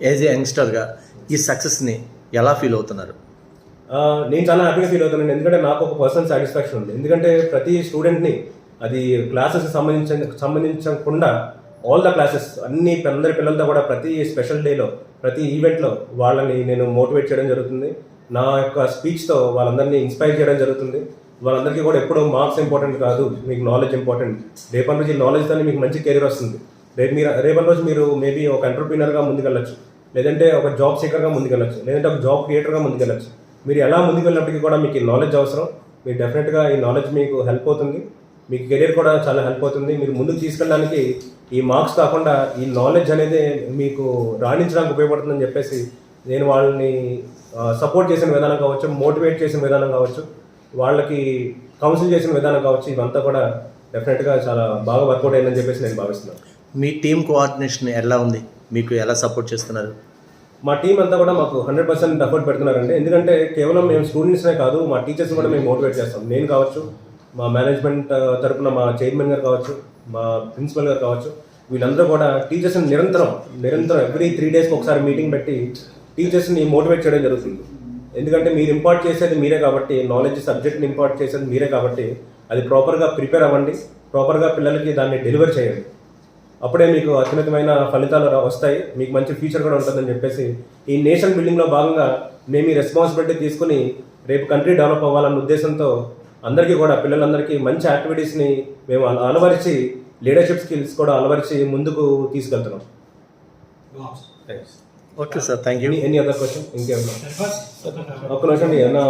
As a యంగ్స్టర్గా ఈ సక్సెస్ని ఎలా ఫీల్ అవుతున్నారు? నేను చాలా హ్యాపీగా ఫీల్ అవుతున్నాను. ఎందుకంటే నాకు ఒక పర్సనల్ సాటిస్ఫాక్షన్ ఉంది. ఎందుకంటే ప్రతి స్టూడెంట్ని అది క్లాసెస్ సంబంధించకుండా ఆల్ ద క్లాసెస్ అందరి పిల్లలతో కూడా ప్రతి స్పెషల్ డేలో ప్రతి ఈవెంట్లో వాళ్ళని నేను మోటివేట్ చేయడం జరుగుతుంది. నా యొక్క స్పీచ్తో వాళ్ళందరినీ ఇన్స్పైర్ చేయడం జరుగుతుంది. వాళ్ళందరికీ కూడా ఎప్పుడూ మార్క్స్ ఇంపార్టెంట్ కాదు, మీకు నాలెడ్జ్ ఇంపార్టెంట్. రేపటి రోజు ఈ నాలెడ్జ్తోనే మీకు మంచి కెరీర్ వస్తుంది. రేపటి రోజు మీరు మేబీ ఒక ఎంటర్ప్రీనర్గా ముందుకెళ్ళచ్చు, లేదంటే ఒక జాబ్ సీకర్గా ముందుకెళ్ళచ్చు, లేదంటే ఒక జాబ్ క్రియేటర్గా ముందుకెళ్ళచ్చు. మీరు ఎలా ముందుకెళ్ళినప్పటికీ కూడా మీకు ఈ నాలెడ్జ్ అవసరం. మీరు డెఫినెట్గా ఈ నాలెడ్జ్ మీకు హెల్ప్ అవుతుంది. మీకు కెరీర్ కూడా చాలా హెల్ప్ అవుతుంది. మీరు ముందుకు తీసుకెళ్ళడానికి ఈ మార్క్స్ కాకుండా ఈ నాలెడ్జ్ అనేది మీకు రాణించడానికి ఉపయోగపడుతుందని చెప్పేసి నేను వాళ్ళని సపోర్ట్ చేసిన విధానం కావచ్చు, మోటివేట్ చేసిన విధానం కావచ్చు, వాళ్ళకి కౌన్సిల్ చేసిన విధానం కావచ్చు, ఇవంతా కూడా డెఫినెట్గా చాలా బాగా వర్కౌట్ అయిందని చెప్పేసి నేను భావిస్తున్నాను. మీ టీమ్ కోఆర్డినేషన్ ఎలా ఉంది? మీకు ఎలా సపోర్ట్ చేస్తున్నారు? మా టీం అంతా కూడా మాకు 100% ఎఫర్ట్ పెడుతున్నారండి. ఎందుకంటే కేవలం మేము స్టూడెంట్స్నే కాదు, మా టీచర్స్ కూడా మేము మోటివేట్ చేస్తాం. నేను కావచ్చు, మా మేనేజ్మెంట్ తరఫున మా చైర్మన్ గారు కావచ్చు, మా ప్రిన్సిపల్ గారు కావచ్చు, వీళ్ళందరూ కూడా టీచర్స్ని నిరంతరం ఎవ్రీ 3 డేస్కి ఒకసారి మీటింగ్ పెట్టి టీచర్స్ని మోటివేట్ చేయడం జరుగుతుంది. ఎందుకంటే మీరు ఇంపార్ట్ చేసేది మీరే కాబట్టి, నాలెడ్జ్ సబ్జెక్ట్ని ఇంపార్ట్ చేసేది మీరే కాబట్టి, అది ప్రాపర్గా ప్రిపేర్ అవ్వండి, ప్రాపర్గా పిల్లలకి దాన్ని డెలివర్ చేయండి. అప్పుడే మీకు అత్యున్నతమైన ఫలితాలు వస్తాయి, మీకు మంచి ఫ్యూచర్ కూడా ఉంటుందని చెప్పేసి ఈ నేషన్ బిల్డింగ్లో భాగంగా మేము ఈ రెస్పాన్సిబిలిటీ తీసుకుని రేపు కంట్రీ డెవలప్ అవ్వాలన్న ఉద్దేశంతో అందరికీ కూడా పిల్లలందరికీ మంచి యాక్టివిటీస్ని మేము అలవరిచి, లీడర్షిప్ స్కిల్స్ కూడా అలవరిచి ముందుకు తీసుకెళ్తున్నాం. Okay sir, thank you. Any other question? ఇంకేమన్నా ఒక్క నిమిషం ఏమన్నా